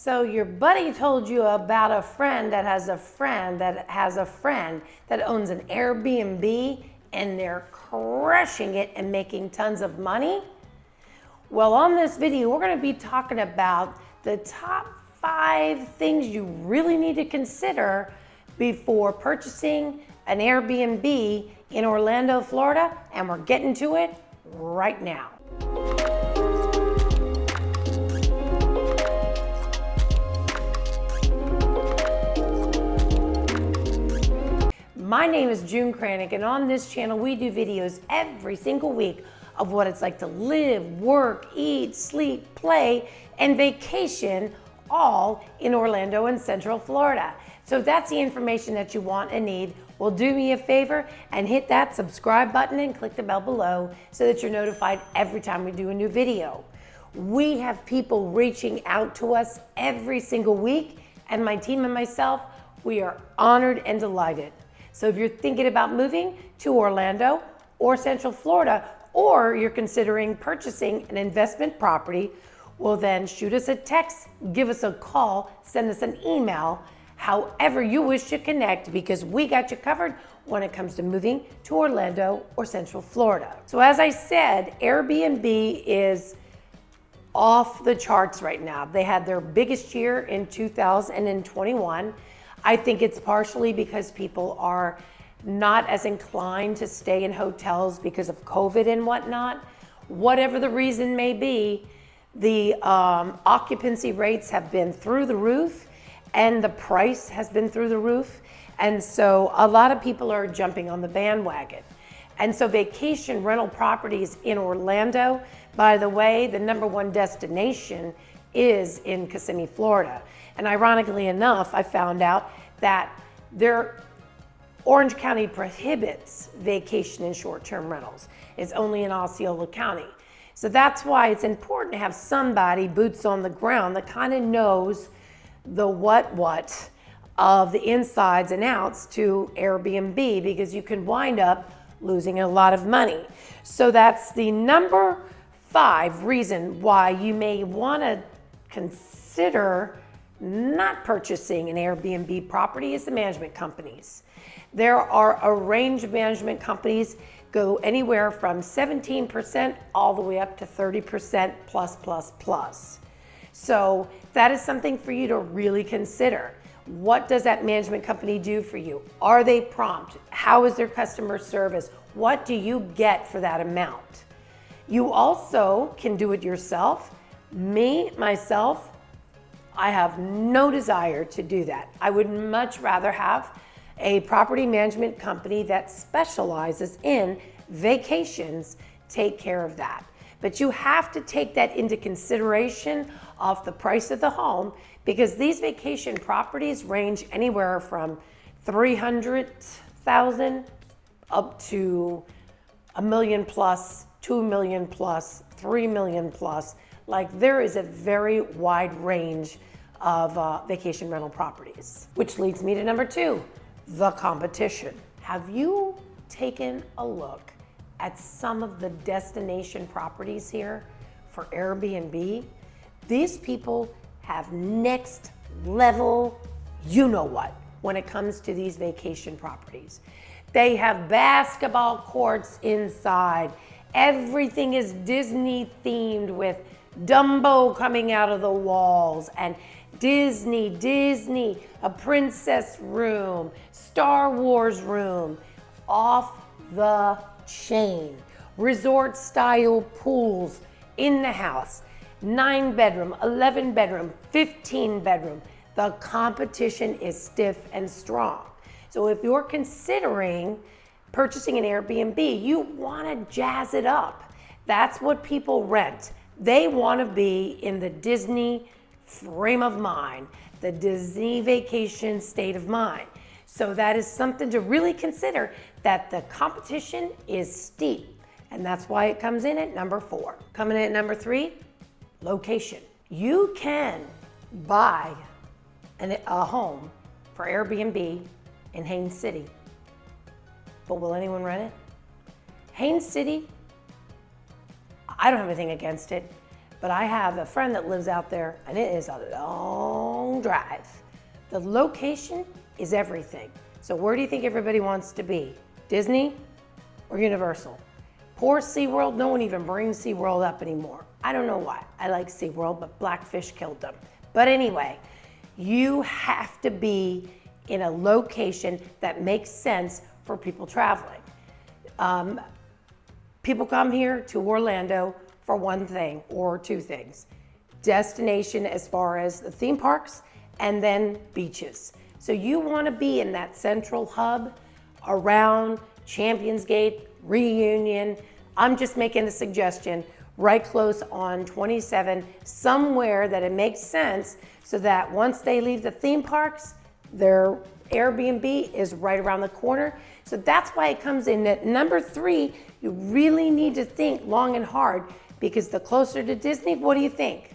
So your buddy told you about a friend that has a friend that has a friend that owns an Airbnb and they're crushing it and making tons of money? Well, on this video, we're going to be talking about the top 5 things you really need to consider before purchasing an Airbnb in Orlando, Florida, and we're getting to it right now. My name is June KRANICH, and on this channel we do videos every single week of what it's like to live, work, eat, sleep, play, and vacation all in Orlando and Central Florida. So if that's the information that you want and need, well, do me a favor and hit that subscribe button and click the bell below so that you're notified every time we do a new video. We have people reaching out to us every single week, and my team and myself, we are honored and delighted. So if you're thinking about moving to Orlando or Central Florida, or you're considering purchasing an investment property, well then shoot us a text, give us a call, send us an email, however you wish to connect, because we got you covered when it comes to moving to Orlando or Central Florida. So as I said, Airbnb is off the charts right now. They had their biggest year in 2021. I think it's partially because people are not as inclined to stay in hotels because of COVID and whatnot. Whatever the reason may be, the occupancy rates have been through the roof and the price has been through the roof. And so a lot of people are jumping on the bandwagon. And so vacation rental properties in Orlando, by the way, the #1 destination is in Kissimmee, Florida. And ironically enough, I found out that Orange County prohibits vacation and short-term rentals. It's only in Osceola County. So that's why it's important to have somebody, boots on the ground, that kind of knows the what of the insides and outs to Airbnb, because you can wind up losing a lot of money. So that's the #5 reason why you may want to consider not purchasing an Airbnb property is the management companies. There are a range of management companies, go anywhere from 17% all the way up to 30% plus. So that is something for you to really consider. What does that management company do for you? Are they prompt? How is their customer service? What do you get for that amount? You also can do it yourself. Myself, I have no desire to do that. I would much rather have a property management company that specializes in vacations take care of that. But you have to take that into consideration of the price of the home, because these vacation properties range anywhere from $300,000 up to $1 million plus, $2 million plus, $3 million plus. Like, there is a very wide range of vacation rental properties. Which leads me to #2, the competition. Have you taken a look at some of the destination properties here for Airbnb? These people have next level, you know what, when it comes to these vacation properties. They have basketball courts inside. Everything is Disney themed with Dumbo coming out of the walls, and Disney, a princess room, Star Wars room, off the chain. Resort style pools in the house, 9-bedroom, 11-bedroom, 15-bedroom. The competition is stiff and strong. So if you're considering purchasing an Airbnb, you want to jazz it up. That's what people rent. They want to be in the Disney frame of mind, the Disney vacation state of mind. So that is something to really consider, that the competition is steep. And that's why it comes in at #4. Coming in at #3, location. You can buy a home for Airbnb in Haines City, but will anyone rent it? Haines City, I don't have anything against it, but I have a friend that lives out there and it is a long drive. The location is everything. So where do you think everybody wants to be? Disney or Universal? Poor SeaWorld, no one even brings SeaWorld up anymore. I don't know why. I like SeaWorld, but Blackfish killed them. But anyway, you have to be in a location that makes sense for people traveling. People come here to Orlando for one thing or two things. Destination as far as the theme parks and then beaches. So you want to be in that central hub around Champions Gate, Reunion. I'm just making a suggestion, right close on 27, somewhere that it makes sense so that once they leave the theme parks, their Airbnb is right around the corner. So that's why it comes in at number 3. You really need to think long and hard, because the closer to Disney, what do you think?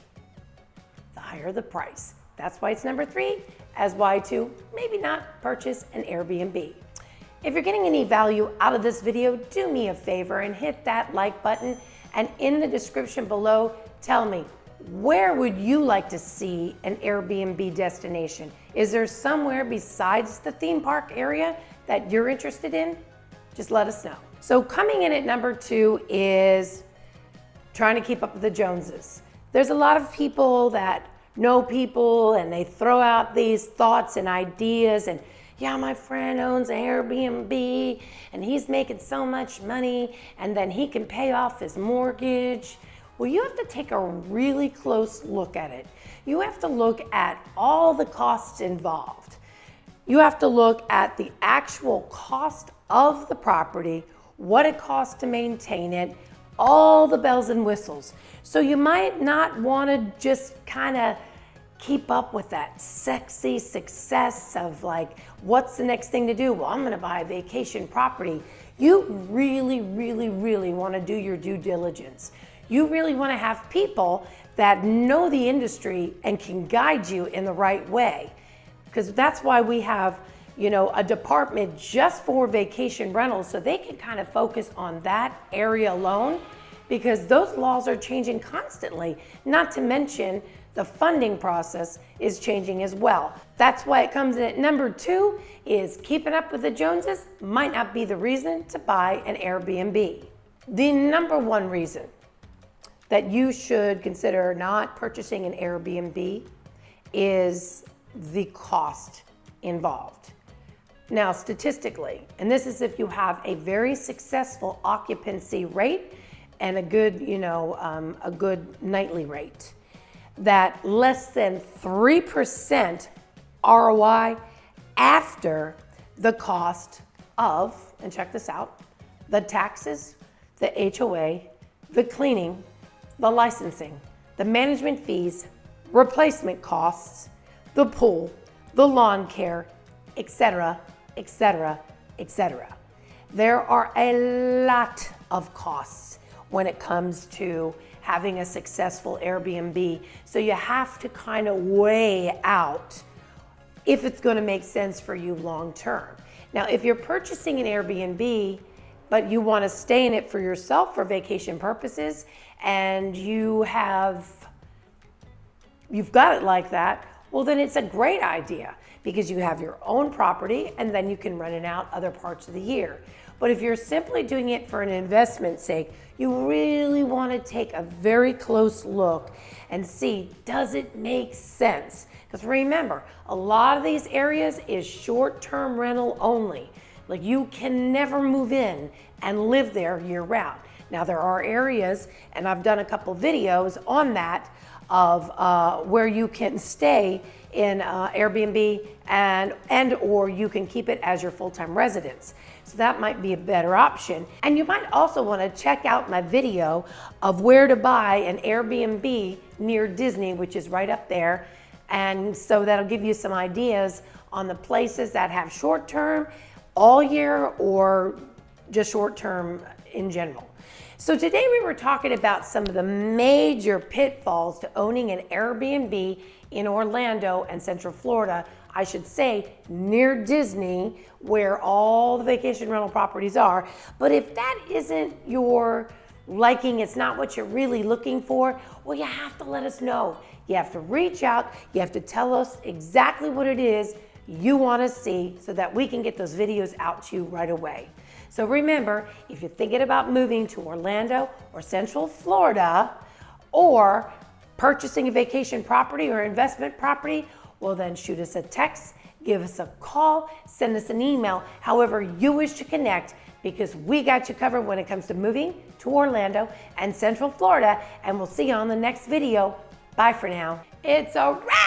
The higher the price. That's why it's number 3, as why to maybe not purchase an Airbnb. If you're getting any value out of this video, do me a favor and hit that like button. And in the description below, tell me, where would you like to see an Airbnb destination? Is there somewhere besides the theme park area that you're interested in? Just let us know. So coming in at number 2 is trying to keep up with the Joneses. There's a lot of people that know people and they throw out these thoughts and ideas and, yeah, my friend owns an Airbnb and he's making so much money and then he can pay off his mortgage. Well, you have to take a really close look at it. You have to look at all the costs involved. You have to look at the actual cost of the property, what it costs to maintain it, all the bells and whistles. So you might not want to just kind of keep up with that sexy success of like, what's the next thing to do? Well, I'm going to buy a vacation property. You really, really, really want to do your due diligence. You really want to have people that know the industry and can guide you in the right way. Because that's why we have, you know, a department just for vacation rentals, so they can kind of focus on that area alone, because those laws are changing constantly, not to mention the funding process is changing as well. That's why it comes in at number 2, is keeping up with the Joneses might not be the reason to buy an Airbnb. The number 1 reason that you should consider not purchasing an Airbnb is the cost involved. Now, statistically, and this is if you have a very successful occupancy rate and a good, a good nightly rate, that less than 3% ROI after the cost of, and check this out, the taxes, the HOA, the cleaning, the licensing, the management fees, replacement costs, the pool, the lawn care, etc., etc., etc. There are a lot of costs when it comes to having a successful Airbnb. So you have to kind of weigh out if it's going to make sense for you long term. Now, if you're purchasing an Airbnb, but you want to stay in it for yourself for vacation purposes, and you've got it like that, well, then it's a great idea, because you have your own property and then you can rent it out other parts of the year. But if you're simply doing it for an investment sake, you really want to take a very close look and see, does it make sense? Because remember, a lot of these areas is short-term rental only. Like, you can never move in and live there year-round. Now, there are areas, and I've done a couple videos on that, of where you can stay in Airbnb and or you can keep it as your full-time residence. So that might be a better option. And you might also want to check out my video of where to buy an Airbnb near Disney, which is right up there. And so that'll give you some ideas on the places that have short-term, all year, or just short-term in general. So today we were talking about some of the major pitfalls to owning an Airbnb in Orlando and Central Florida, I should say near Disney, where all the vacation rental properties are. But if that isn't your liking it's not what you're really looking for, well, you have to let us know. You have to reach out. You have to tell us exactly what it is you want to see so that we can get those videos out to you right away. So remember, if you're thinking about moving to Orlando or Central Florida or purchasing a vacation property or investment property, well then shoot us a text, give us a call, send us an email, however you wish to connect, because we got you covered when it comes to moving to Orlando and Central Florida, and we'll see you on the next video. Bye for now. It's a wrap!